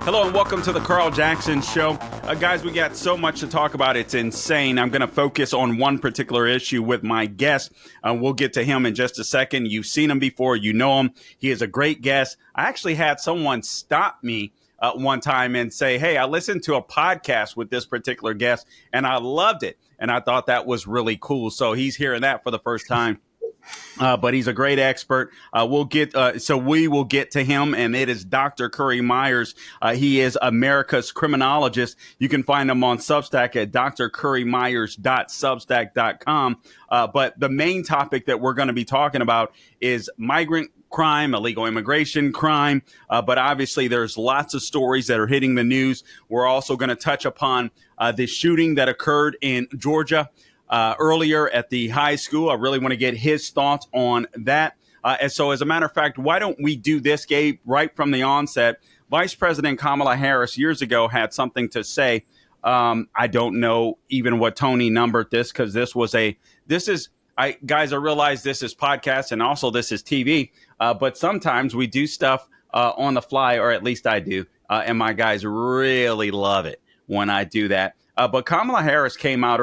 Hello and welcome to the Carl Jackson Show. Guys, we got so much to talk about. It's insane. I'm going to focus on one particular issue with my guest. We'll get to him in just a second. You've seen him before. You know him. He is a great guest. I actually had someone stop me one time and say, hey, I listened to a podcast with this particular guest and I loved it. And I thought that was really cool. So he's hearing that for the first time. But he's a great expert. We will get to him, and it is Dr. Currie Myers. He is America's criminologist. You can find him on Substack at drcurriemyers.substack.com. But the main topic that we're going to be talking about is migrant crime, illegal immigration crime. But obviously, there's lots of stories that are hitting the news. We're also going to touch upon the shooting that occurred in Georgia earlier at the high school. I really want to get his thoughts on that. And so as a matter of fact, why don't we do this, Gabe, right from the onset? Vice President Kamala Harris years ago had something to say. I don't know even what Tony numbered this, because guys, I realize this is podcast and also this is TV. But sometimes we do stuff on the fly, or at least I do. And my guys really love it when I do that. But Kamala Harris came out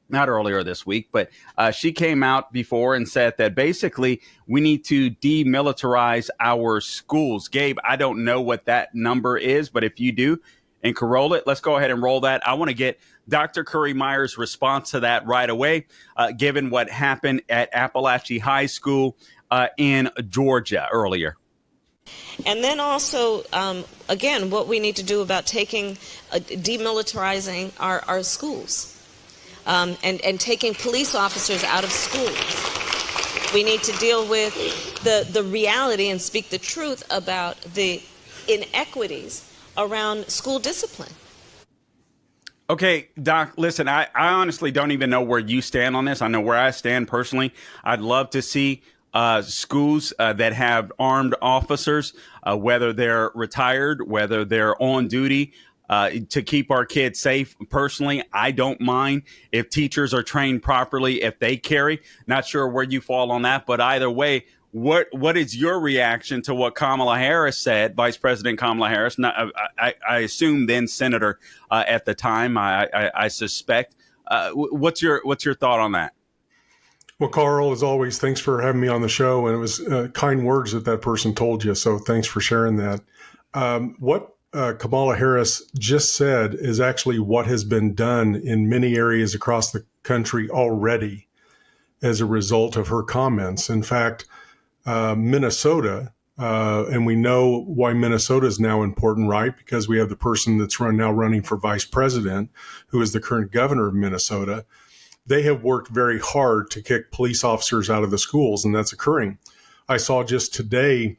not earlier this week, but she came out before and said that basically we need to demilitarize our schools. Gabe, I don't know what that number is, but if you do and can roll it, let's go ahead and roll that. I want to get Dr. Currie Myers' response to that right away, given what happened at Appalachia High School in Georgia earlier. And then also, again, what we need to do about demilitarizing our schools. And taking police officers out of schools. We need to deal with the reality and speak the truth about the inequities around school discipline. Okay, Doc, listen, I honestly don't even know where you stand on this. I know where I stand personally. I'd love to see schools that have armed officers, whether they're retired, whether they're on duty, to keep our kids safe. Personally, I don't mind if teachers are trained properly, if they carry. Not sure where you fall on that, but either way, what is your reaction to what Kamala Harris said, Vice President Kamala Harris? I assume then Senator at the time, I suspect. What's your thought on that? Well, Carl, as always, thanks for having me on the show. And it was kind words that person told you. So thanks for sharing that. What Kamala Harris just said is actually what has been done in many areas across the country already as a result of her comments. In fact, Minnesota, and we know why Minnesota is now important, right? Because we have the person that's now running for vice president, who is the current governor of Minnesota. They have worked very hard to kick police officers out of the schools, and that's occurring. I saw just today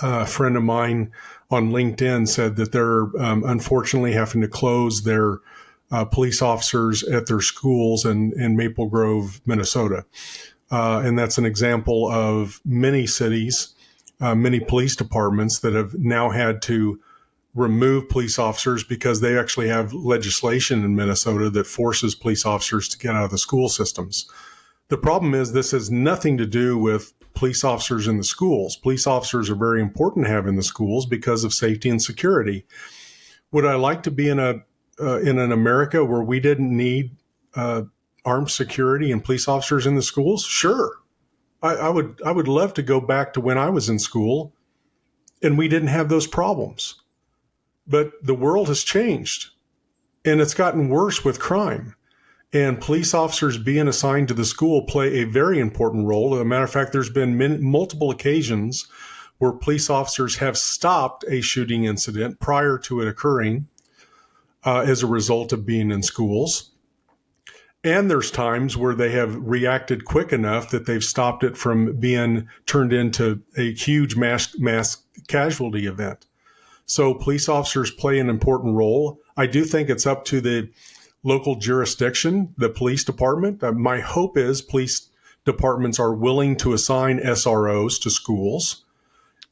a friend of mine on LinkedIn said that they're unfortunately having to close their police officers at their schools in Maple Grove, Minnesota. And that's an example of many cities, many police departments that have now had to remove police officers because they actually have legislation in Minnesota that forces police officers to get out of the school systems. The problem is this has nothing to do with police officers in the schools. Police officers are very important to have in the schools because of safety and security. Would I like to be in an America where we didn't need armed security and police officers in the schools? Sure. I would love to go back to when I was in school and we didn't have those problems. But the world has changed and it's gotten worse with crime. And police officers being assigned to the school play a very important role. As a matter of fact, there's been multiple occasions where police officers have stopped a shooting incident prior to it occurring as a result of being in schools. And there's times where they have reacted quick enough that they've stopped it from being turned into a huge mass casualty event. So police officers play an important role. I do think it's up to the local jurisdiction, the police department. My hope is police departments are willing to assign SROs to schools.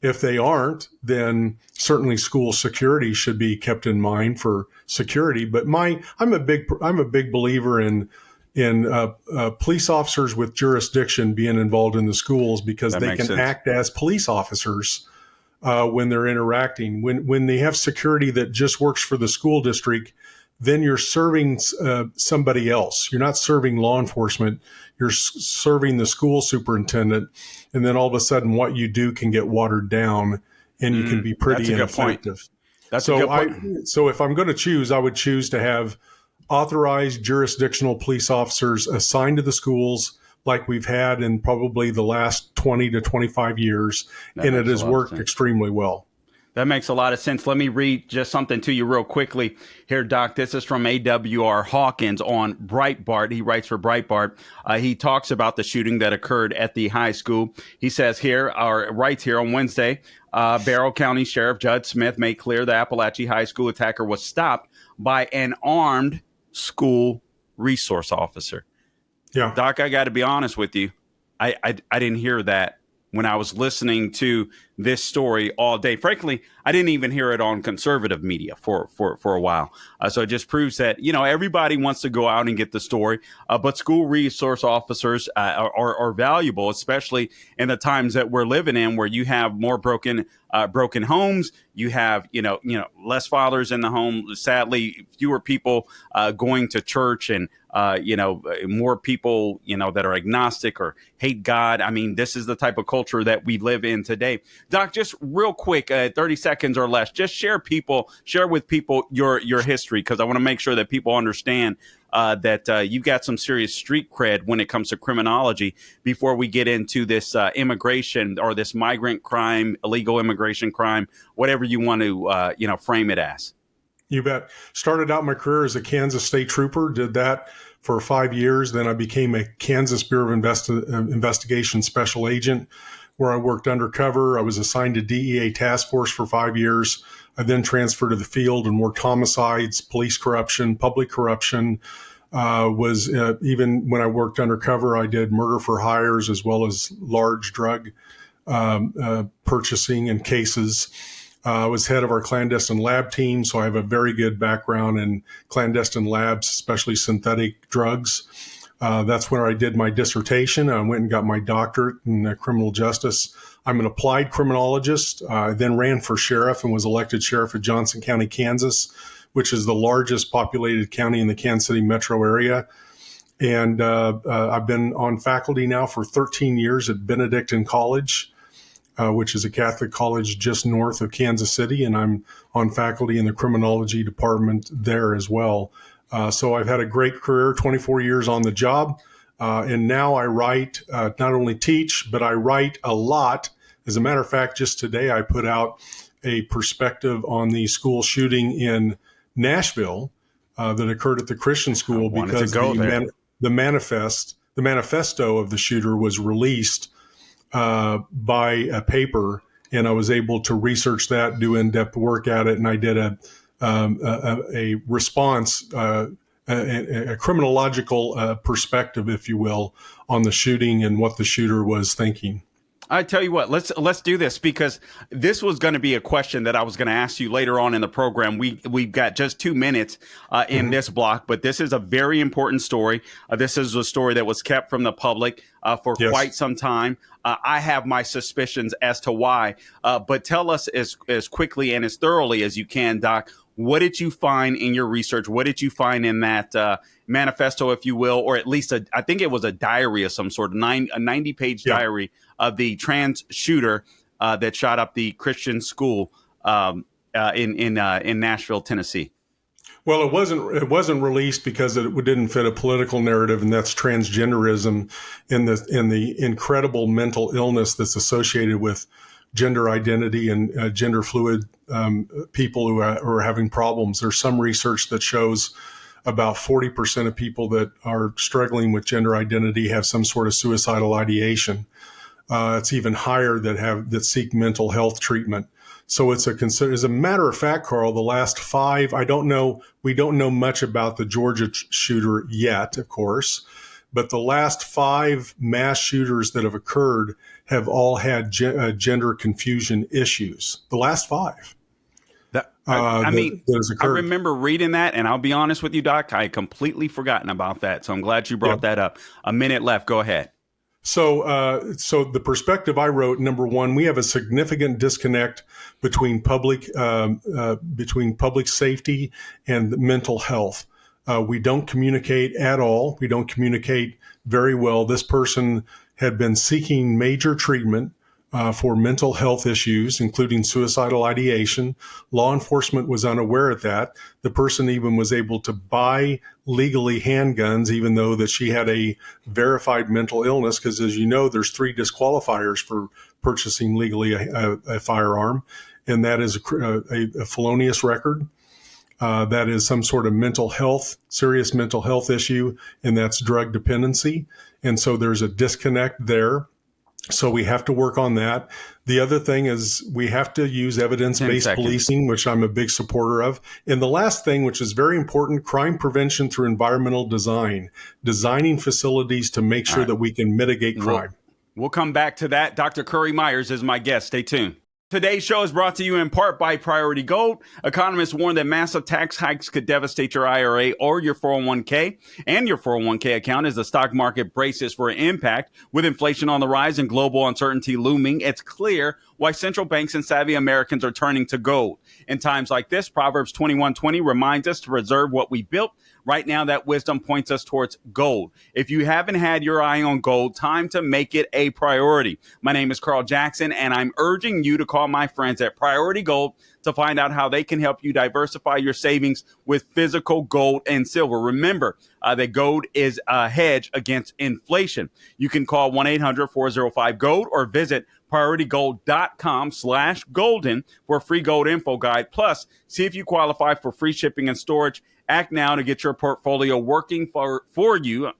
If they aren't, then certainly school security should be kept in mind for security. But I'm a big believer in police officers with jurisdiction being involved in the schools because they can act as police officers when they're interacting. When they have security that just works for the school district, then you're serving somebody else. You're not serving law enforcement. You're serving the school superintendent. And then all of a sudden what you do can get watered down and you can be pretty ineffective. That's a good point. So if I'm going to choose, I would choose to have authorized jurisdictional police officers assigned to the schools like we've had in probably the last 20 to 25 years. And it has worked extremely well. That makes a lot of sense. Let me read just something to you real quickly here, Doc. This is from A.W.R. Hawkins on Breitbart. He writes for Breitbart. He talks about the shooting that occurred at the high school. He says here, or writes here on Wednesday, Barrow County Sheriff Judd Smith made clear the Appalachia High School attacker was stopped by an armed school resource officer. Yeah, Doc, I got to be honest with you. I didn't hear that when I was listening to this story all day. Frankly, I didn't even hear it on conservative media for a while. So it just proves that, everybody wants to go out and get the story. But school resource officers are valuable, especially in the times that we're living in, where you have more broken homes. You have, less fathers in the home. Sadly, fewer people going to church, and more people, that are agnostic or hate God. I mean, this is the type of culture that we live in today. Doc, just real quick, 30 seconds or less, just share with people your history, because I want to make sure that people understand that you've got some serious street cred when it comes to criminology before we get into this immigration or this migrant crime, illegal immigration crime, whatever you want to, frame it as. You bet. Started out my career as a Kansas state trooper, did that for 5 years. Then I became a Kansas Bureau of Investigation special agent, where I worked undercover. I was assigned to DEA task force for 5 years. I then transferred to the field and worked homicides, police corruption, public corruption. Even when I worked undercover, I did murder for hires as well as large drug purchasing and cases. I was head of our clandestine lab team, so I have a very good background in clandestine labs, especially synthetic drugs. That's where I did my dissertation. I went and got my doctorate in criminal justice. I'm an applied criminologist. I then ran for sheriff and was elected sheriff of Johnson County, Kansas, which is the largest populated county in the Kansas City metro area. And I've been on faculty now for 13 years at Benedictine College, which is a Catholic college just north of Kansas City. And I'm on faculty in the criminology department there as well. So I've had a great career, 24 years on the job. And now I write, not only teach, but I write a lot. As a matter of fact, just today I put out a perspective on the school shooting in Nashville that occurred at the Christian school, because the manifesto of the shooter was released by a paper, and I was able to research that, do in-depth work at it, and I did a response, a criminological perspective, if you will, on the shooting and what the shooter was thinking. I tell you what, let's do this, because this was going to be a question that I was going to ask you later on in the program. We've got just 2 minutes in this block, but this is a very important story. This is a story that was kept from the public for quite some time. I have my suspicions as to why, but tell us as quickly and as thoroughly as you can, Doc. What did you find in your research? What did you find in that manifesto, if you will, or at least I think it was a diary of some sort, a 90-page diary of the trans shooter that shot up the Christian school in Nashville, Tennessee? Well, it wasn't released because it didn't fit a political narrative, and that's transgenderism and the incredible mental illness that's associated with gender identity and gender fluid people who are having problems. There's some research that shows about 40% of people that are struggling with gender identity have some sort of suicidal ideation. It's even higher that seek mental health treatment. So as a matter of fact, Carl, the last 5, we don't know much about the Georgia shooter yet, of course, but the last 5 mass shooters that have occurred have all had gender confusion issues. The last 5. I remember reading that, and I'll be honest with you, Doc, I had completely forgotten about that. So I'm glad you brought that up. A minute left. Go ahead. So the perspective I wrote, number one, we have a significant disconnect between public safety and mental health. We don't communicate at all. We don't communicate very well. This person had been seeking major treatment for mental health issues, including suicidal ideation. Law enforcement was unaware of that. The person even was able to buy legally handguns, even though that she had a verified mental illness, because as you know, there's 3 disqualifiers for purchasing legally a firearm, and that is a felonious record. That is some sort of serious mental health issue, and that's drug dependency. And so there's a disconnect there. So we have to work on that. The other thing is we have to use evidence-based policing, which I'm a big supporter of. And the last thing, which is very important, crime prevention through environmental design, designing facilities to make sure that we can mitigate crime. We'll come back to that. Dr. Currie Myers is my guest. Stay tuned. Today's show is brought to you in part by Priority Gold. Economists warn that massive tax hikes could devastate your IRA or your 401k and your 401k account as the stock market braces for an impact. With inflation on the rise and global uncertainty looming, it's clear why central banks and savvy Americans are turning to gold. In times like this, Proverbs 21:20 reminds us to preserve what we built. Right now, that wisdom points us towards gold. If you haven't had your eye on gold, time to make it a priority. My name is Carl Jackson, and I'm urging you to call my friends at Priority Gold to find out how they can help you diversify your savings with physical gold and silver. Remember that gold is a hedge against inflation. You can call 1-800-405-GOLD or visit PriorityGold.com/golden for a free gold info guide. Plus, see if you qualify for free shipping and storage. Act now to get your portfolio working for you,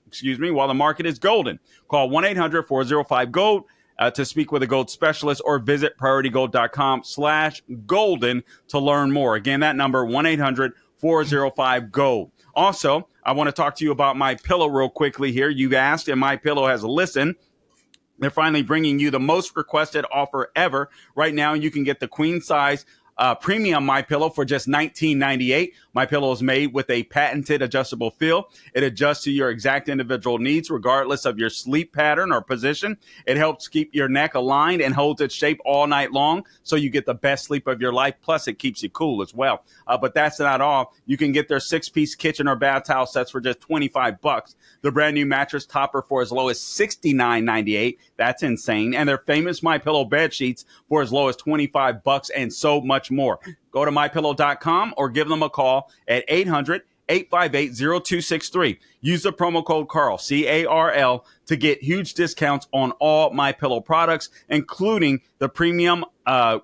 while the market is golden. Call 1-800-405-GOLD to speak with a gold specialist or visit PriorityGold.com/golden to learn more. Again, that number, 1-800-405-GOLD. Also, I want to talk to you about My Pillow real quickly here. You've asked, and My Pillow has listened. They're finally bringing you the most requested offer ever. Right now, you can get the queen size premium My Pillow for just $19.98. My Pillow is made with a patented adjustable feel. It adjusts to your exact individual needs, regardless of your sleep pattern or position. It helps keep your neck aligned and holds its shape all night long, so you get the best sleep of your life. Plus, it keeps you cool as well. But that's not all. You can get their 6-piece kitchen or bath towel sets for just $25. The brand new mattress topper for as low as $69.98. That's insane. And their famous My Pillow bed sheets for as low as $25, and so much more. Go to mypillow.com or give them a call at 800-858-0263. Use the promo code Carl, C-A-R-L, to get huge discounts on all My Pillow products, including the premium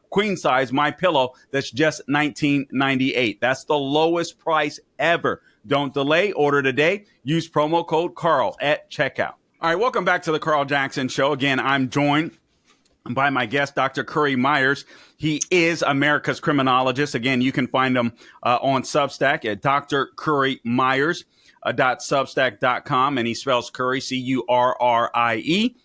queen size My Pillow that's just $19.98. That's the lowest price ever. Don't delay. Order today. Use promo code Carl at checkout. All right, welcome back to the Carl Jackson Show. Again, I'm joined by my guest, Dr. Currie Myers. He is America's criminologist. Again, you can find him on Substack at drcurriemyers.substack.com, and he spells Currie, C-U-R-R-I-E.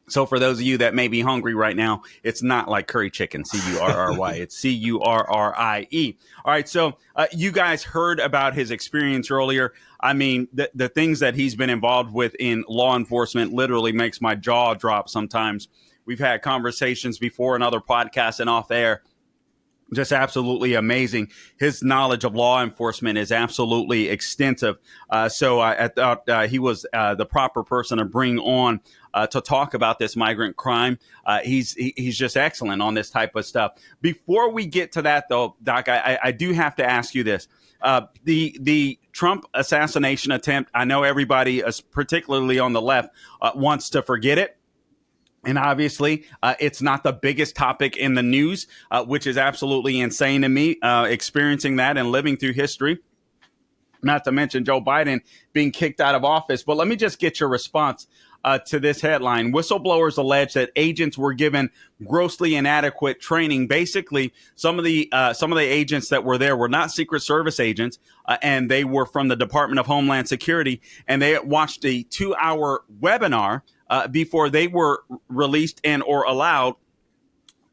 So for those of you that may be hungry right now, it's not like curry chicken, C-U-R-R-Y. It's C-U-R-R-I-E. All right, so you guys heard about his experience earlier. I mean, the things that he's been involved with in law enforcement literally makes my jaw drop sometimes. We've had conversations before in other podcasts and off air. Just absolutely amazing. His knowledge of law enforcement is absolutely extensive. So I thought he was the proper person to bring on to talk about this migrant crime. He's just excellent on this type of stuff. Before we get to that, though, Doc, I do have to ask you this. The Trump assassination attempt, I know everybody, particularly on the left, wants to forget it. And obviously, it's not the biggest topic in the news, which is absolutely insane to me, experiencing that and living through history, not to mention Joe Biden being kicked out of office. But let me just get your response to this headline. Whistleblowers allege that agents were given grossly inadequate training. Basically, some of the agents that were there were not Secret Service agents, and they were from the Department of Homeland Security, and they watched a 2-hour webinar before they were released and or allowed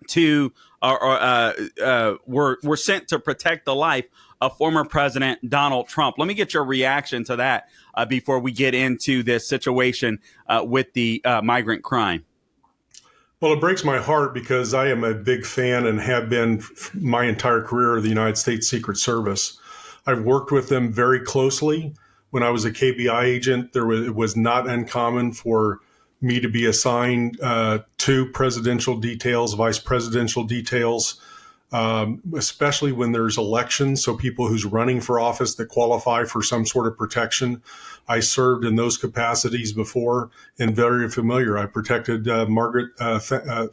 to were sent to protect the life of former President Donald Trump. Let me get your reaction to that before we get into this situation with the migrant crime. Well, it breaks my heart because I am a big fan and have been my entire career of the United States Secret Service. I've worked with them very closely. When I was a KBI agent, it was not uncommon for me to be assigned to presidential details, vice presidential details, especially when there's elections. So people who's running for office that qualify for some sort of protection. I served in those capacities before and very familiar. I protected Margaret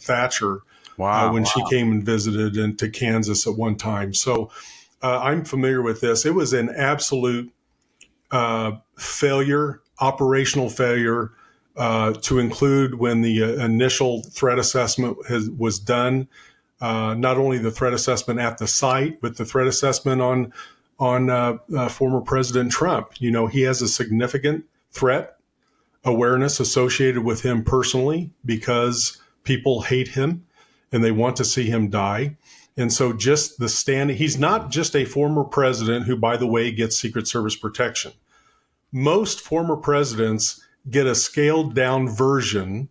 Thatcher when she came and visited into Kansas at one time. So I'm familiar with this. It was an absolute failure, operational failure, to include when the initial threat assessment was done. Not only the threat assessment at the site, but the threat assessment on former President Trump. You know, he has a significant threat awareness associated with him personally because people hate him and they want to see him die. And so just the standing, he's not just a former president who, by the way, gets Secret Service protection. Most former presidents get a scaled down version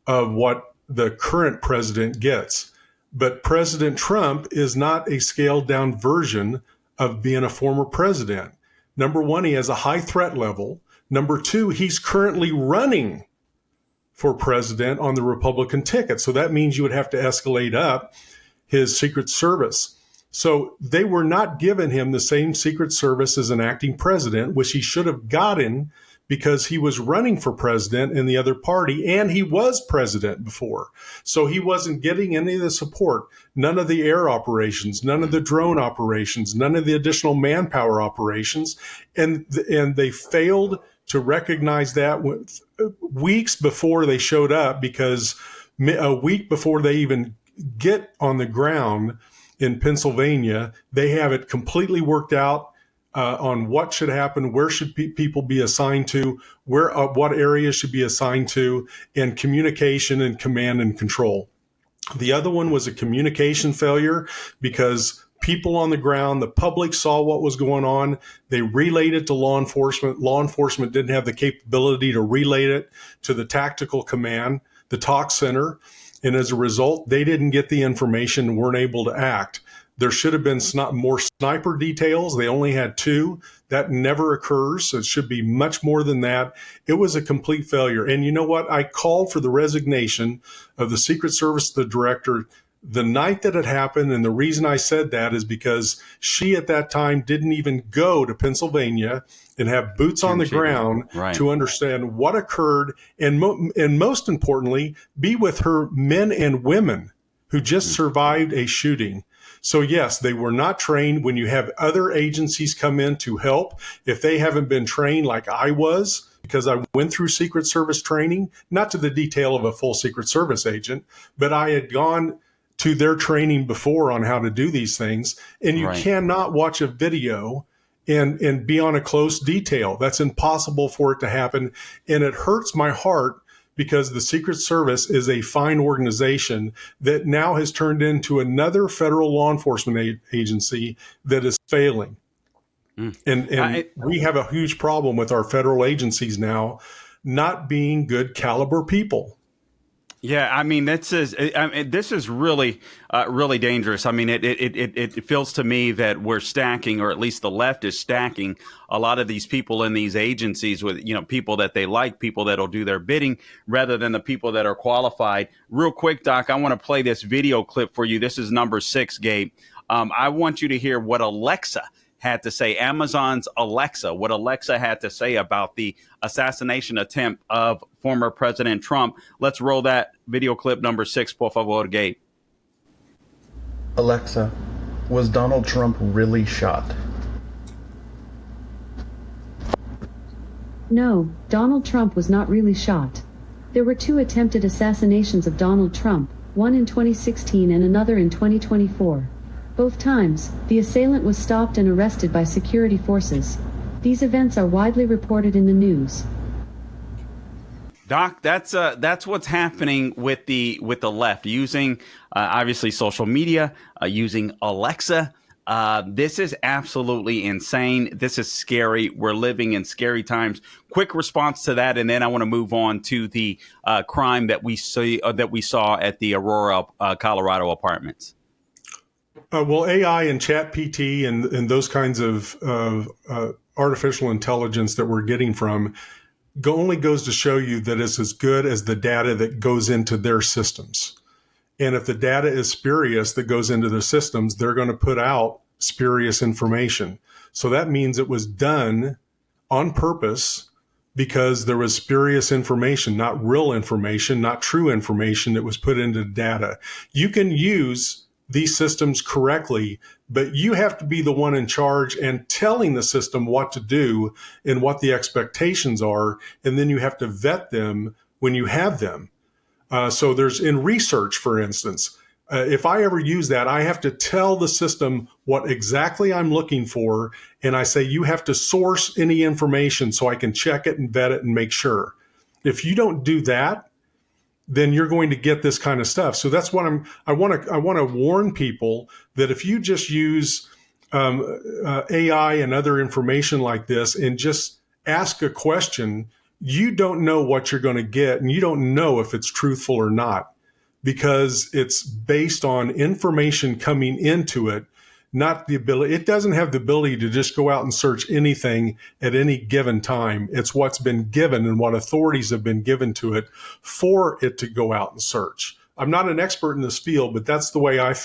of what the current president gets. But President Trump is not a scaled down version of being a former president. Number one, he has a high threat level. Number two, he's currently running for president on the Republican ticket. So that means you would have to escalate up his Secret Service. So they were not giving him the same Secret Service as an acting president, which he should have gotten because he was running for president in the other party and he was president before. So he wasn't getting any of the support, none of the air operations, none of the drone operations, none of the additional manpower operations. And they failed to recognize that weeks before they showed up, because a week before they even get on the ground in Pennsylvania, they have it completely worked out on what should happen, where should people be assigned to, where what areas should be assigned to, and communication and command and control. The other one was a communication failure because people on the ground, the public saw what was going on. They relayed it to law enforcement. Law enforcement didn't have the capability to relay it to the tactical command, the TOC center. And as a result, they didn't get the information and weren't able to act. There should have been more sniper details. They only had 2. That never occurs. It should be much more than that. It was a complete failure. And you know what? I called for the resignation of the Secret Service, the director, the night that it happened. And the reason I said that is because she at that time didn't even go to Pennsylvania and have boots on the ground to understand what occurred. And most importantly, be with her men and women who just survived a shooting. So yes, they were not trained. When you have other agencies come in to help, if they haven't been trained like I was, because I went through Secret Service training, not to the detail of a full Secret Service agent, but I had gone to their training before on how to do these things. And you cannot watch a video and be on a close detail. That's impossible for it to happen. And it hurts my heart because the Secret Service is a fine organization that now has turned into another federal law enforcement agency that is failing. And we have a huge problem with our federal agencies now not being good caliber people. Yeah, I mean, this is really, really dangerous. I mean, it feels to me that we're stacking, or at least the left is stacking, a lot of these people in these agencies with, people that they like, people that'll do their bidding, rather than the people that are qualified. Real quick, Doc, I want to play this video clip for you. This is number 6, Gabe. I want you to hear what Alexa had to say, Amazon's Alexa, what Alexa had to say about the assassination attempt of former President Trump. Let's roll that video clip number 6, por favor, Gabe. Alexa, was Donald Trump really shot? No, Donald Trump was not really shot. There were 2 attempted assassinations of Donald Trump, one in 2016 and another in 2024. Both times, the assailant was stopped and arrested by security forces. These events are widely reported in the news. Doc, that's what's happening with the left, using obviously social media, using Alexa. This is absolutely insane. This is scary. We're living in scary times. Quick response to that, and then I want to move on to the crime that we saw at the Aurora, Colorado apartments. Well, AI and ChatGPT and those kinds of artificial intelligence that we're getting from only goes to show you that it's as good as the data that goes into their systems. And if the data is spurious that goes into their systems, they're going to put out spurious information. So that means it was done on purpose because there was spurious information, not real information, not true information that was put into data. You can use these systems correctly, but you have to be the one in charge and telling the system what to do and what the expectations are. And then you have to vet them when you have them. So there's in research, for instance, if I ever use that, I have to tell the system what exactly I'm looking for. And I say, you have to source any information so I can check it and vet it and make sure. If you don't do that, then you're going to get this kind of stuff. So that's what I want to warn people that if you just use AI and other information like this and just ask a question, you don't know what you're going to get, and you don't know if it's truthful or not, because it's based on information coming into it, not the ability. It doesn't have the ability to just go out and search anything at any given time. It's what's been given and what authorities have been given to it for it to go out and search. I'm not an expert in this field, but that's the way I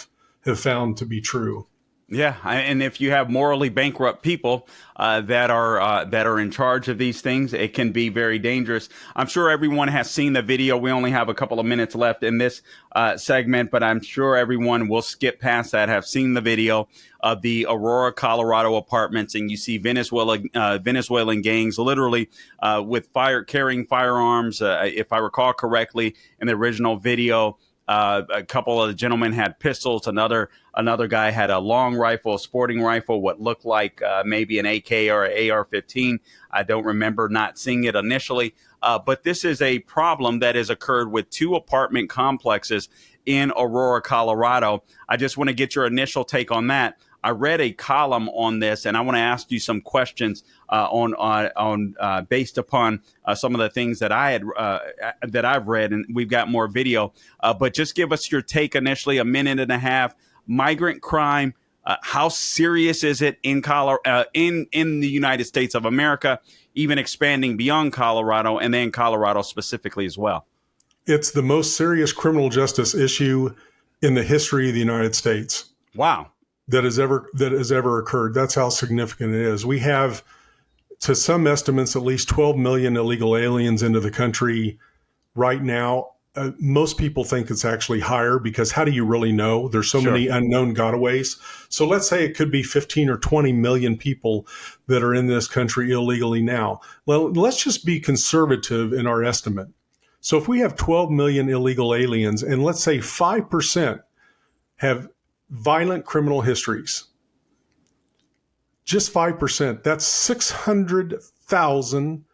have found to be true. Yeah, and if you have morally bankrupt people that are in charge of these things, it can be very dangerous. I'm sure everyone has seen the video. We only have a couple of minutes left in this segment, but I'm sure everyone will skip past that, have seen the video of the Aurora, Colorado apartments, and you see Venezuelan gangs literally with carrying firearms. If I recall correctly, in the original video, a couple of the gentlemen had pistols. Another guy had a long rifle, a sporting rifle, what looked like maybe an AK or an AR-15. I don't remember not seeing it initially. But this is a problem that has occurred with two apartment complexes in Aurora, Colorado. I just want to get your initial take on that. I read a column on this, and I want to ask you some questions on based upon some of the things that I've read, and we've got more video. But just give us your take initially, a minute and a half. Migrant crime. How serious is it in the United States of America, even expanding beyond Colorado, and then Colorado specifically as well? It's the most serious criminal justice issue in the history of the United States. Wow. That has ever occurred. That's how significant it is. We have, to some estimates, at least 12 million illegal aliens into the country right now. Most people think it's actually higher because how do you really know? There's so many unknown gotaways. So let's say it could be 15 or 20 million people that are in this country illegally now. Well, let's just be conservative in our estimate. So if we have 12 million illegal aliens, and let's say 5% have violent criminal histories, just 5%, that's 600,000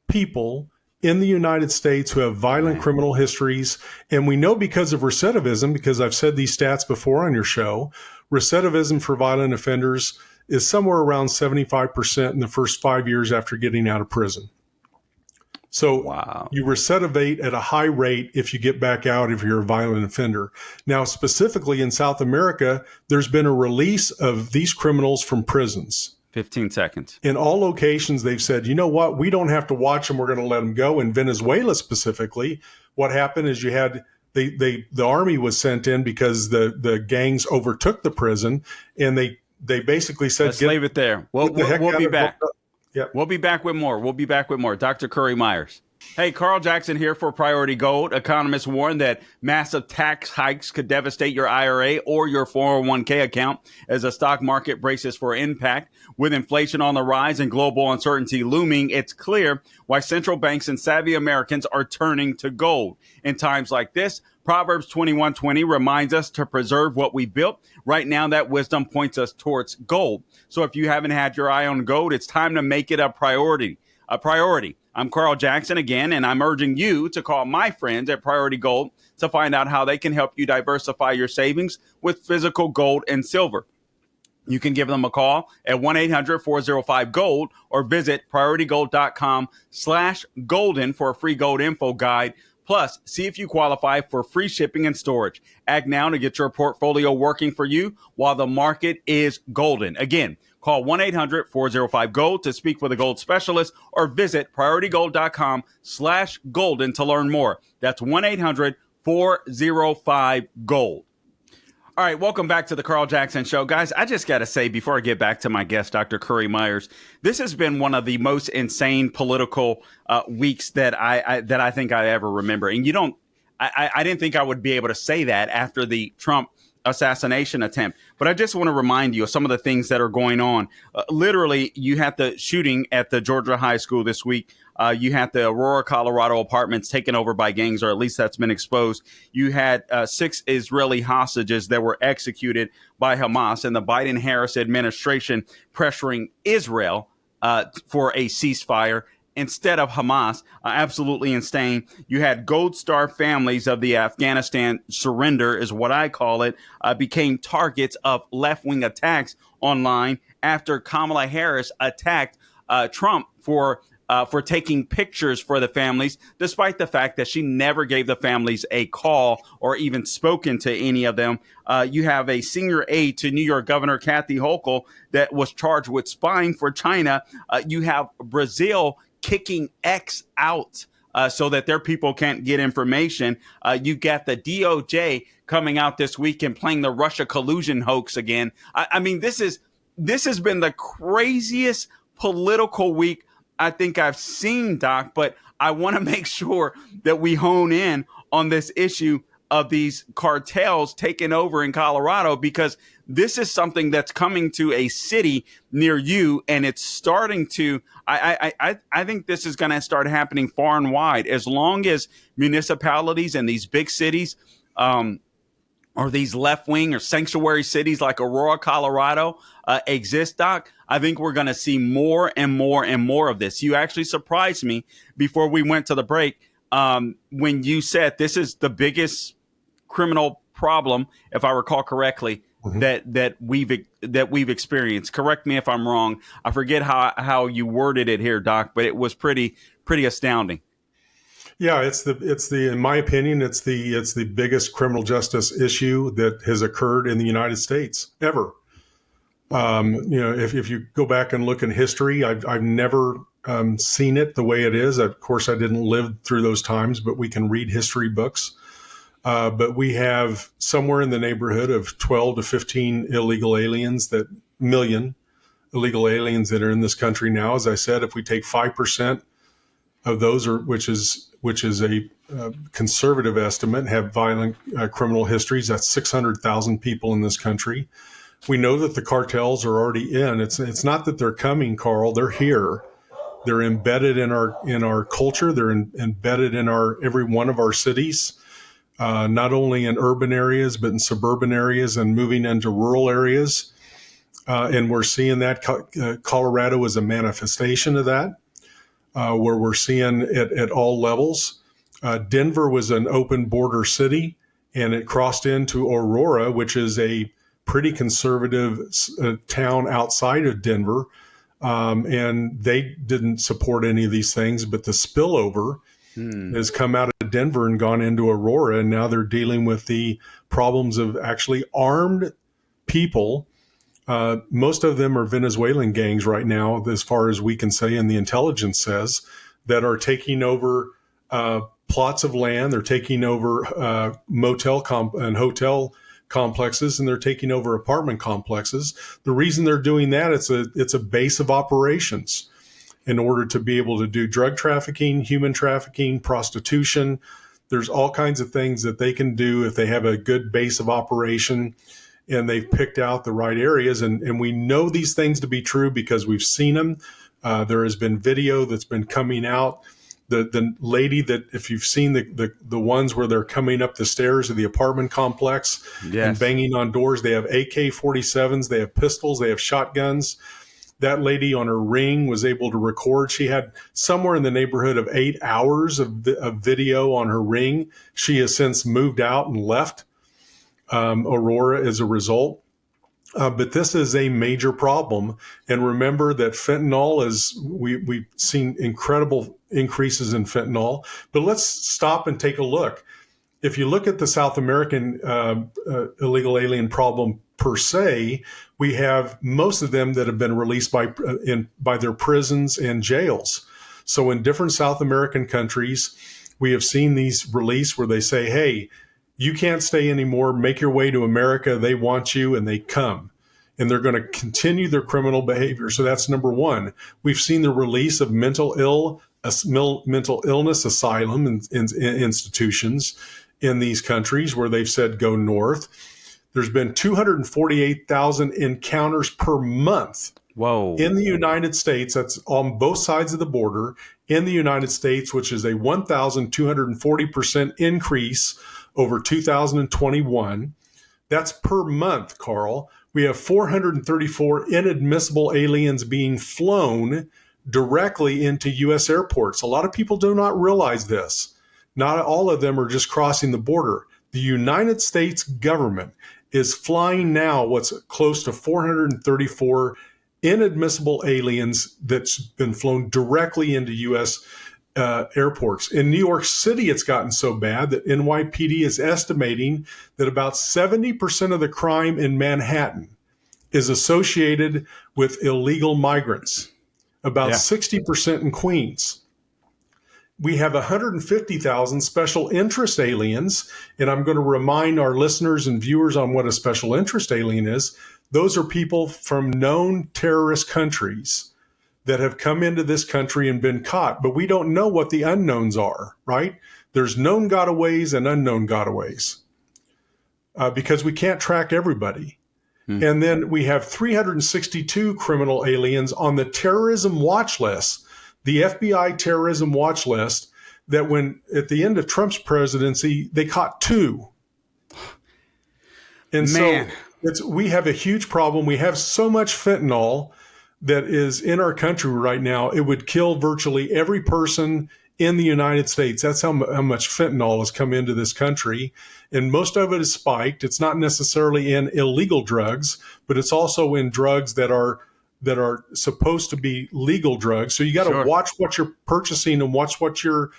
people in the United States who have violent criminal histories. And we know because of recidivism, because I've said these stats before on your show, recidivism for violent offenders is somewhere around 75% in the first 5 years after getting out of prison. So You recidivate at a high rate if you get back out if you're a violent offender. Now, specifically in South America, there's been a release of these criminals from prisons. 15 seconds. In all locations, they've said, you know what, we don't have to watch them. We're going to let them go. In Venezuela specifically, what happened is you had the army was sent in because the gangs overtook the prison, and they basically said, let's leave it there. We'll be back. Yep. We'll be back with more. Dr. Currie Myers. Hey, Carl Jackson here for Priority Gold. Economists warn that massive tax hikes could devastate your IRA or your 401k account as the stock market braces for impact. With inflation on the rise and global uncertainty looming, it's clear why central banks and savvy Americans are turning to gold. In times like this, Proverbs 21:20 reminds us to preserve what we built. Right now, that wisdom points us towards gold. So if you haven't had your eye on gold, it's time to make it a priority. I'm Carl Jackson again, and I'm urging you to call my friends at Priority Gold to find out how they can help you diversify your savings with physical gold and silver. You can give them a call at 1-800-405-GOLD or visit prioritygold.com/golden for a free gold info guide. Plus, see if you qualify for free shipping and storage. Act now to get your portfolio working for you while the market is golden. Again, call 1-800-405-GOLD to speak with a gold specialist or visit prioritygold.com/golden to learn more. That's 1-800-405-GOLD. All right, welcome back to the Carl Jackson Show. Guys, I just got to say, before I get back to my guest, Dr. Currie Myers, this has been one of the most insane political weeks that I think I ever remember. And I didn't think I would be able to say that after the Trump assassination attempt. But I just want to remind you of some of the things that are going on. Literally, you had the shooting at the Georgia high school this week. You had the Aurora, Colorado apartments taken over by gangs, or at least that's been exposed. You had 6 Israeli hostages that were executed by Hamas, and the Biden-Harris administration pressuring Israel for a ceasefire instead of Hamas. Absolutely insane. You had Gold Star families of the Afghanistan surrender, is what I call it, became targets of left-wing attacks online after Kamala Harris attacked Trump for taking pictures for the families, despite the fact that she never gave the families a call or even spoken to any of them. You have a senior aide to New York Governor Kathy Hochul that was charged with spying for China. You have Brazil kicking X out so that their people can't get information. You got the DOJ coming out this week and playing the Russia collusion hoax again. I mean, this has been the craziest political week I think I've seen, Doc, but I want to make sure that we hone in on this issue of these cartels taking over in Colorado, because this is something that's coming to a city near you, and it's starting to, I think this is going to start happening far and wide, as long as municipalities and these big cities, or these left-wing or sanctuary cities like Aurora, Colorado, exist, Doc. I think we're going to see more and more and more of this. You actually surprised me before we went to the break when you said this is the biggest criminal problem, if I recall correctly, that we've experienced. Correct me if I'm wrong. I forget how you worded it here, Doc, but it was pretty astounding. Yeah, it's the in my opinion, it's the biggest criminal justice issue that has occurred in the United States ever. If you go back and look in history, I've never seen it the way it is. Of course, I didn't live through those times, but we can read history books. But we have somewhere in the neighborhood of 12 to 15 million illegal aliens that are in this country now. As I said, if we take 5% of those, which is a conservative estimate, have violent criminal histories, that's 600,000 people in this country. We know that the cartels are already in. It's not that they're coming, Carl. They're here. They're embedded in our culture. They're embedded in every one of our cities, not only in urban areas but in suburban areas and moving into rural areas. And we're seeing that Colorado is a manifestation of that, where we're seeing it at all levels. Denver was an open border city, and it crossed into Aurora, which is a pretty conservative town outside of Denver. And they didn't support any of these things, but the spillover has come out of Denver and gone into Aurora. And now they're dealing with the problems of actually armed people. Most of them are Venezuelan gangs right now, as far as we can say, and the intelligence says, that are taking over plots of land. They're taking over motel and hotel complexes, and they're taking over apartment complexes. The reason they're doing that, it's a base of operations in order to be able to do drug trafficking, human trafficking, prostitution. There's all kinds of things that they can do if they have a good base of operation and they've picked out the right areas. And we know these things to be true because we've seen them. There has been video that's been coming out. The lady that, if you've seen the ones where they're coming up the stairs of the apartment complex and banging on doors, they have AK-47s, they have pistols, they have shotguns. That lady on her Ring was able to record. She had somewhere in the neighborhood of 8 hours of video on her Ring. She has since moved out and left Aurora as a result. But this is a major problem. And remember that fentanyl we've seen incredible increases in fentanyl. But let's stop and take a look. If you look at the South American illegal alien problem per se, we have most of them that have been released by their prisons and jails. So in different South American countries, we have seen these released where they say, hey, you can't stay anymore. Make your way to America. They want you, and they come. And they're going to continue their criminal behavior. So that's number one. We've seen the release of mental illness asylum institutions in these countries where they've said go north. There's been 248,000 encounters per month. Whoa. In the United States. That's on both sides of the border in the United States, which is a 1,240% increase over 2021. That's per month, Carl. We have 434 inadmissible aliens being flown directly into U.S. airports. A lot of people do not realize this. Not all of them are just crossing the border. The United States government is flying now what's close to 434 inadmissible aliens that's been flown directly into U.S. Airports. In New York City, it's gotten so bad that NYPD is estimating that about 70% of the crime in Manhattan is associated with illegal migrants, about 60% in Queens. We have 150,000 special interest aliens, and I'm going to remind our listeners and viewers on what a special interest alien is. Those are people from known terrorist countries that have come into this country and been caught, but we don't know what the unknowns are, right? There's known gotaways and unknown gotaways because we can't track everybody. And then we have 362 criminal aliens on the terrorism watch list, the FBI terrorism watch list, that when at the end of Trump's presidency, they caught 2. And Man. so we have a huge problem. We have so much fentanyl that is in our country right now. It would kill virtually every person in the United States. That's how much fentanyl has come into this country. And most of it is spiked. It's not necessarily in illegal drugs, but it's also in drugs that are supposed to be legal drugs. So you got to watch what you're purchasing and watch what you're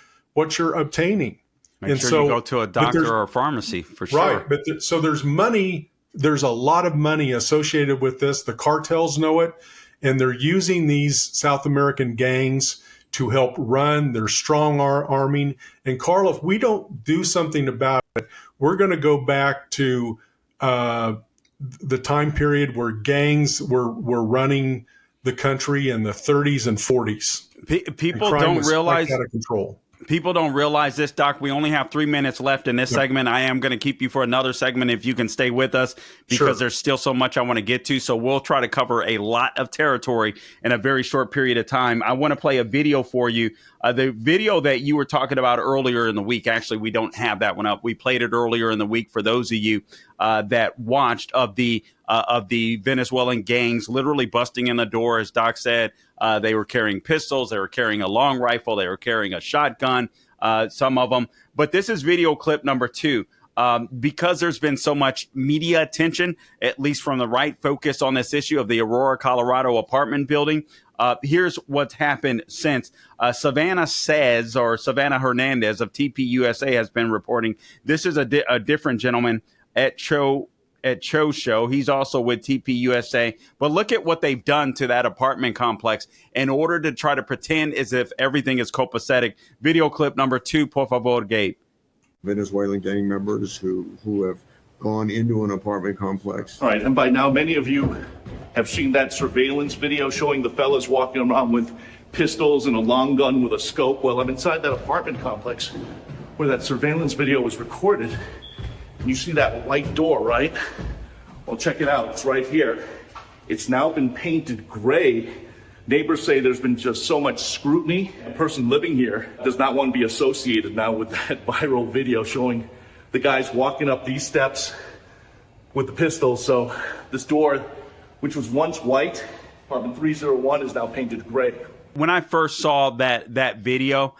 obtaining. Make sure you go to a doctor or a pharmacy for sure. Right. But so there's money. There's a lot of money associated with this. The cartels know it, and they're using these South American gangs to help run their strong arming. And Carl, if we don't do something about it, we're going to go back to the time period where gangs were running the country in the 30s and 40s. People don't realize out of control. People don't realize this, Doc. We only have 3 minutes left in this segment. I am going to keep you for another segment if you can stay with us, because there's still so much I want to get to. So we'll try to cover a lot of territory in a very short period of time. I want to play a video for you. The video that you were talking about earlier in the week, actually, we don't have that one up. We played it earlier in the week for those of you that watched of the Venezuelan gangs literally busting in the door. As Doc said, they were carrying pistols, they were carrying a long rifle, they were carrying a shotgun, some of them. But this is video clip number 2. Because there's been so much media attention, at least from the right, focus on this issue of the Aurora, Colorado apartment building. Here's what's happened since. Savannah Hernandez of TPUSA has been reporting. This is a different gentleman at Cho Show. He's also with TPUSA. But look at what they've done to that apartment complex in order to try to pretend as if everything is copacetic. Video clip number 2, por favor, Gabe. Venezuelan gang members who have gone into an apartment complex. All right, and by now many of you have seen that surveillance video showing the fellas walking around with pistols and a long gun with a scope. Well, I'm inside that apartment complex where that surveillance video was recorded. And you see that white door, right? Well, check it out. It's right here. It's now been painted gray. Neighbors say there's been just so much scrutiny. A person living here does not want to be associated now with that viral video showing the guys walking up these steps with the pistols. So this door, which was once white, apartment 301, is now painted gray. When I first saw that video,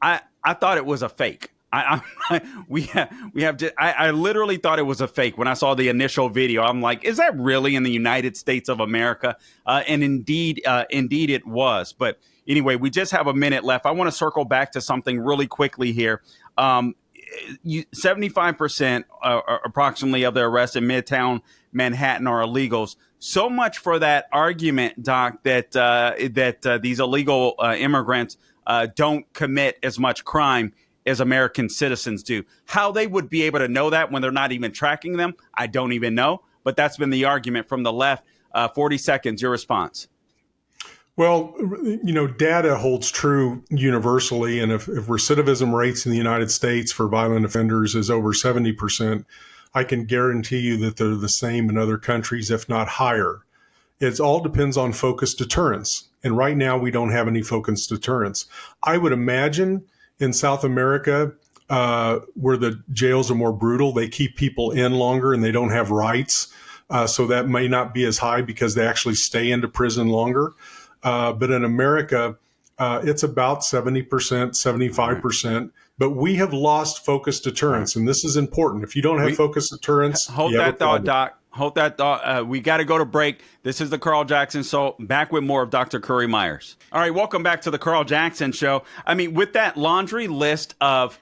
I thought it was a fake. I literally thought it was a fake when I saw the initial video. I'm like, is that really in the United States of America? And indeed it was. But anyway, we just have a minute left. I want to circle back to something really quickly here. 75% approximately of the arrests in Midtown Manhattan are illegals. So much for that argument, Doc, that these illegal immigrants don't commit as much crime as American citizens do. How they would be able to know that when they're not even tracking them, I don't even know. But that's been the argument from the left. 40 seconds, your response. Well, data holds true universally. And if recidivism rates in the United States for violent offenders is over 70%, I can guarantee you that they're the same in other countries, if not higher. It all depends on focused deterrence. And right now, we don't have any focused deterrence. I would imagine in South America, where the jails are more brutal, they keep people in longer and they don't have rights. So that may not be as high because they actually stay into prison longer. But in America, it's about 70%, 75%. But we have lost focused deterrence. And this is important. If you don't have focused deterrence, hold that thought, Doc. Hold that thought. We got to go to break. This is the Carl Jackson Show. Back with more of Dr. Currie Myers. All right, welcome back to the Carl Jackson Show. I mean, with that laundry list of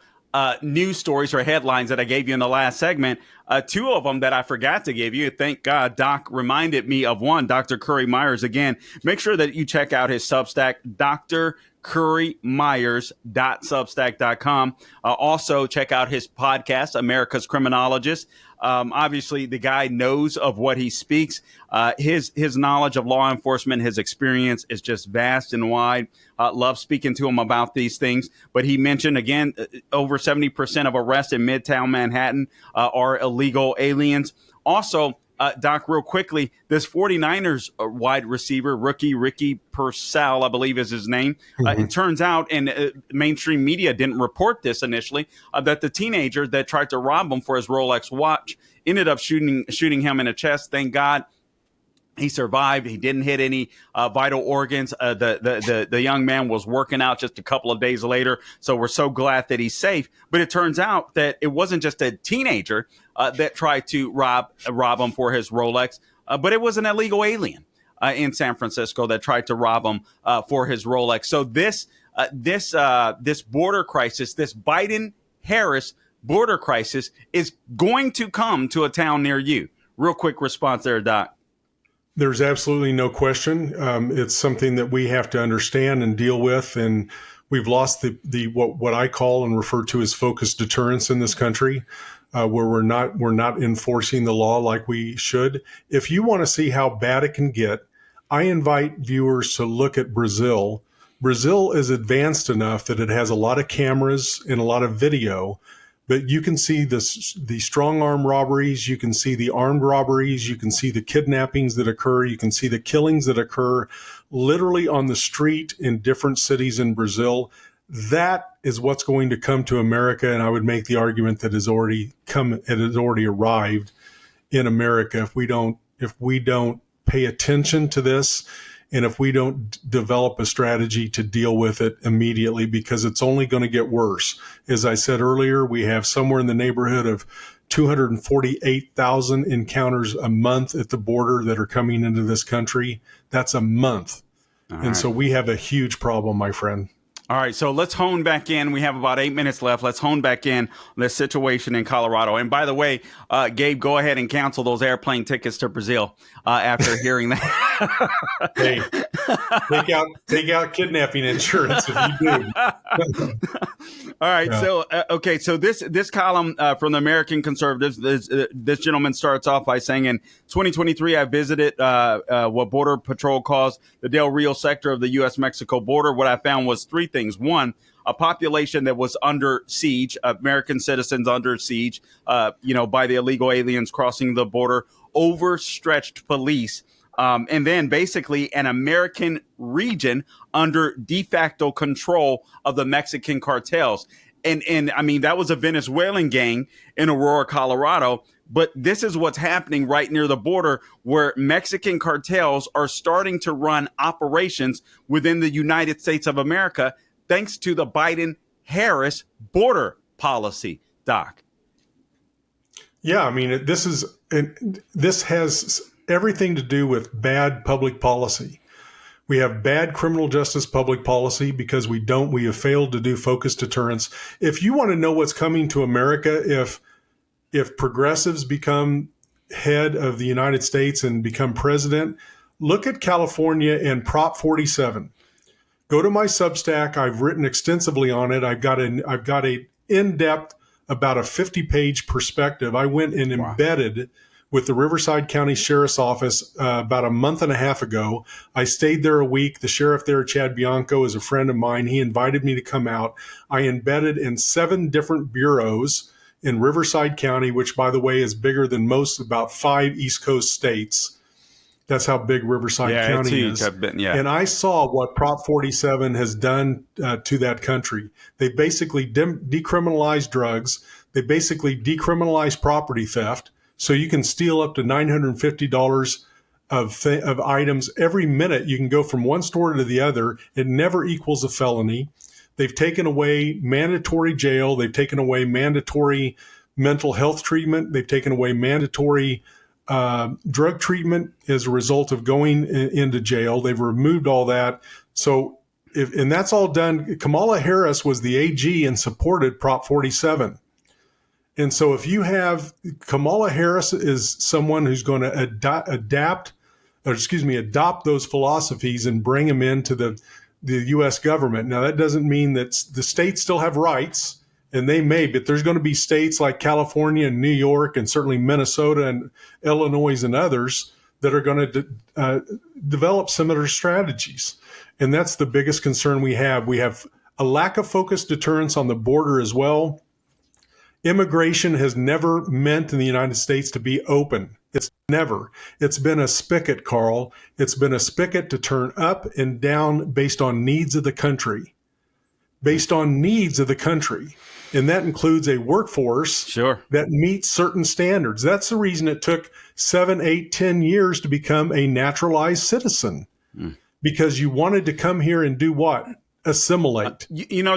news stories or headlines that I gave you in the last segment, two of them that I forgot to give you. Thank God Doc reminded me of one, Dr. Currie Myers. Again, make sure that you check out his Substack, drcurriemyers.substack.com. Also, check out his podcast, America's Criminologist. Obviously, the guy knows of what he speaks. His knowledge of law enforcement, his experience is just vast and wide. Love speaking to him about these things. But he mentioned, again, over 70% of arrests in Midtown Manhattan are illegal aliens. Also, Doc, real quickly, this 49ers wide receiver, rookie Ricky Purcell, I believe is his name. It turns out, and mainstream media didn't report this initially, that the teenager that tried to rob him for his Rolex watch ended up shooting him in the chest. Thank God he survived. He didn't hit any vital organs. The young man was working out just a couple of days later. So we're so glad that he's safe. But it turns out that it wasn't just a teenager that tried to rob him for his Rolex, but it was an illegal alien in San Francisco that tried to rob him for his Rolex. So this border crisis, this Biden-Harris border crisis, is going to come to a town near you. Real quick response there, Doc. There's absolutely no question. It's something that we have to understand and deal with, and we've lost the what I call and refer to as focused deterrence in this country, where we're not enforcing the law like we should. If you want to see how bad it can get, I invite viewers to look at Brazil. Brazil is advanced enough that it has a lot of cameras and a lot of video. But you can see the strong arm robberies, you can see the armed robberies, you can see the kidnappings that occur, you can see the killings that occur literally on the street in different cities in Brazil. That is what's going to come to America, and I would make the argument that it has already arrived in America if we don't pay attention to this. And if we don't develop a strategy to deal with it immediately, because it's only going to get worse. As I said earlier, we have somewhere in the neighborhood of 248,000 encounters a month at the border that are coming into this country. That's a month. So we have a huge problem, my friend. All right, so let's hone back in. We have about 8 minutes left. Let's hone back in on the situation in Colorado. And by the way, Gabe, go ahead and cancel those airplane tickets to Brazil after hearing that. Hey, take out kidnapping insurance if you do. All right, so okay, so this column from the American Conservatives, this gentleman starts off by saying, in 2023, I visited what Border Patrol calls the Del Rio sector of the U.S.-Mexico border. What I found was three things. One, a population that was under siege, American citizens under siege, by the illegal aliens crossing the border, overstretched police, and then basically an American region under de facto control of the Mexican cartels. And I mean, that was a Venezuelan gang in Aurora, Colorado. But this is what's happening right near the border, where Mexican cartels are starting to run operations within the United States of America, thanks to the Biden-Harris border policy, Doc. Yeah, I mean, this has everything to do with bad public policy. We have bad criminal justice public policy because we have failed to do focused deterrence. If you want to know what's coming to America, if progressives become head of the United States and become president, look at California and Prop 47. Go to my Substack. I've written extensively on it. I've got a in-depth, about a 50-page perspective. I went and embedded with the Riverside County Sheriff's Office about a month and a half ago. I stayed there a week. The sheriff there, Chad Bianco, is a friend of mine. He invited me to come out. I embedded in 7 different bureaus in Riverside County, which, by the way, is bigger than about 5 East Coast states. That's how big Riverside County is. And I saw what Prop 47 has done to that country. They basically decriminalized drugs. They basically decriminalized property theft. So you can steal up to $950 of items every minute. You can go from one store to the other. It never equals a felony. They've taken away mandatory jail. They've taken away mandatory mental health treatment. They've taken away mandatory drug treatment as a result of going into jail. They've removed all that. So, and that's all done. Kamala Harris was the AG and supported Prop 47. And so if you have Kamala Harris is someone who's going to adopt those philosophies and bring them into the U.S. government. Now, that doesn't mean that the states still have rights, and they may, but there's going to be states like California and New York and certainly Minnesota and Illinois and others that are going to develop similar strategies. And that's the biggest concern we have. We have a lack of focused deterrence on the border as well. Immigration has never meant in the United States to be open. It's never. It's been a spigot, Carl. It's been a spigot to turn up and down based on needs of the country. Based on needs of the country. And that includes a workforce that meets certain standards. That's the reason it took 7, 8, 10 years to become a naturalized citizen. Because you wanted to come here and do what? Assimilate.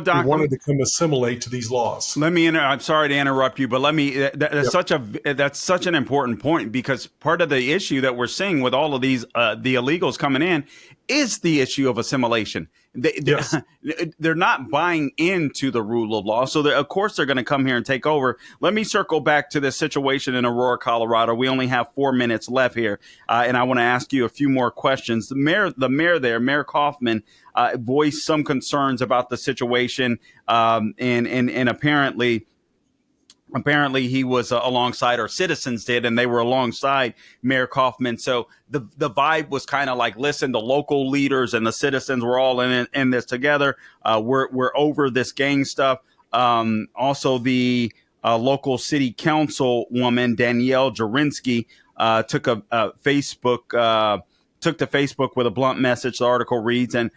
Doc, you wanted to come assimilate to these laws. I'm sorry to interrupt you, but that's such an important point, because part of the issue that we're seeing with all of these the illegals coming in is the issue of assimilation. They're not buying into the rule of law, so of course they're going to come here and take over. Let me circle back to this situation in Aurora, Colorado. We only have 4 minutes left here, and I want to ask you a few more questions. The mayor there, Mayor Kaufman, voiced some concerns about the situation, and apparently he was alongside, or citizens did, and they were alongside Mayor Kaufman. So the vibe was kind of like, listen, the local leaders and the citizens were all in this together. We're over this gang stuff. Also, the local city council woman, Danielle Jurinsky, took to Facebook with a blunt message. The article reads, and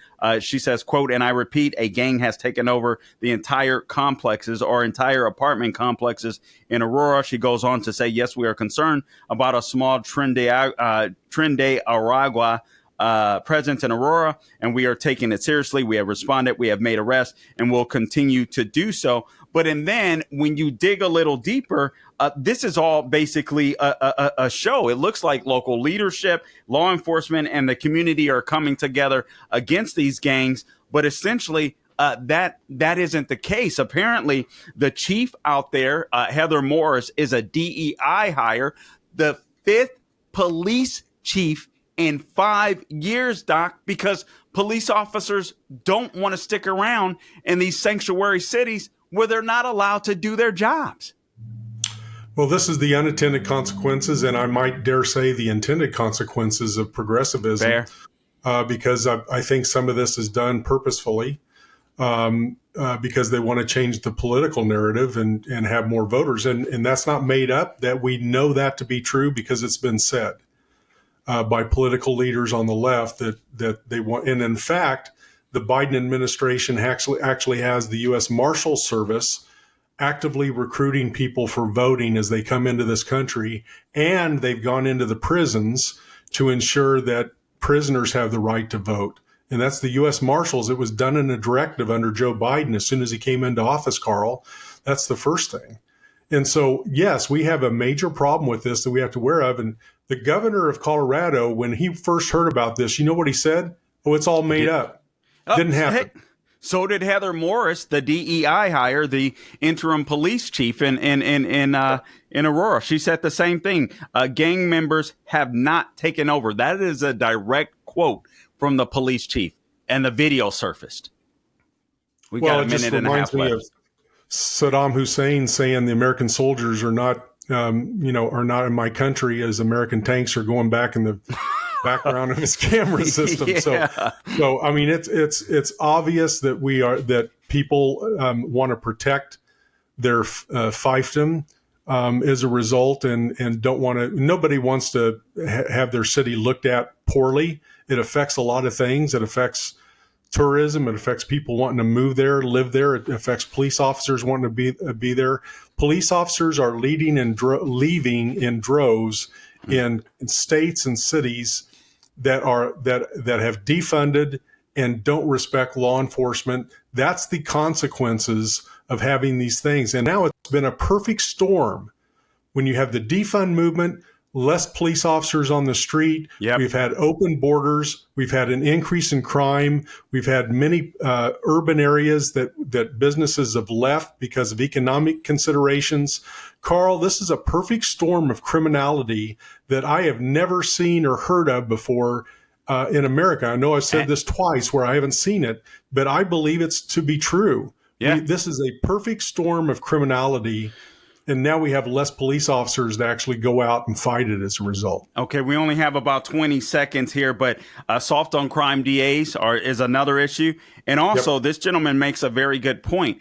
she says, quote, "And I repeat, a gang has taken over the entire complexes or entire apartment complexes in Aurora." She goes on to say, "Yes, we are concerned about a small Trende Aragua presence in Aurora, and we are taking it seriously. We have responded, we have made arrests, and will continue to do so." And then when you dig a little deeper, this is all basically a show. It looks like local leadership, law enforcement, and the community are coming together against these gangs. But essentially, that isn't the case. Apparently, the chief out there, Heather Morris, is a DEI hire, the 5th police chief in 5 years, Doc, because police officers don't want to stick around in these sanctuary cities where they're not allowed to do their jobs. Well, this is the unintended consequences, and I might dare say the intended consequences of progressivism. Because I think some of this is done purposefully because they want to change the political narrative and have more voters. And that's not made up. That we know that to be true because it's been said by political leaders on the left that they want. And in fact, the Biden administration actually has the U.S. Marshal Service actively recruiting people for voting as they come into this country, and they've gone into the prisons to ensure that prisoners have the right to vote. And that's the U.S. Marshals. It was done in a directive under Joe Biden as soon as he came into office, Carl. That's the first thing. And so, yes, we have a major problem with this that we have to aware of. And the governor of Colorado, when he first heard about this, you know what he said? Oh, it's all made up. Didn't happen. Hey, so did Heather Morris, the DEI hire, the interim police chief in Aurora. She said the same thing. Gang members have not taken over. That is a direct quote from the police chief, and the video surfaced. We got a minute and a half left. Of Saddam Hussein saying the American soldiers are not, are not in my country as American tanks are going back in the background of his camera system. Yeah. So I mean, it's obvious that people want to protect their fiefdom as a result, and don't want to. Nobody wants to have their city looked at poorly. It affects a lot of things. It affects tourism. It affects people wanting to move there, live there. It affects police officers wanting to be there. Police officers are leaving in droves in states and cities that have defunded and don't respect law enforcement. That's the consequences of having these things. And now it's been a perfect storm when you have the defund movement, less police officers on the street. Yep. We've had open borders. We've had an increase in crime. We've had many urban areas that businesses have left because of economic considerations. Carl, this is a perfect storm of criminality that I have never seen or heard of before in America. I know I've said this twice where I haven't seen it, but I believe it's to be true. Yeah. This is a perfect storm of criminality. And now we have less police officers to actually go out and fight it as a result. Okay, we only have about 20 seconds here, but soft on crime DAs is another issue. And also, This gentleman makes a very good point.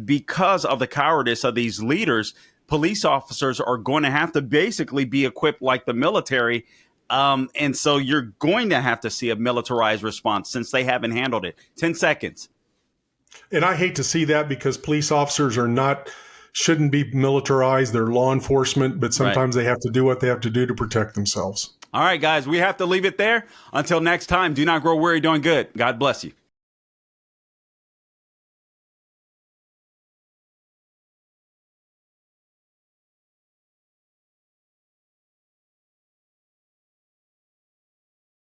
Because of the cowardice of these leaders, police officers are going to have to basically be equipped like the military. And so you're going to have to see a militarized response since they haven't handled it. 10 seconds. And I hate to see that because police officers shouldn't be militarized. They're law enforcement, but sometimes they have to do what they have to do to protect themselves. All right, guys, we have to leave it there. Until next time, do not grow weary doing good. God bless you.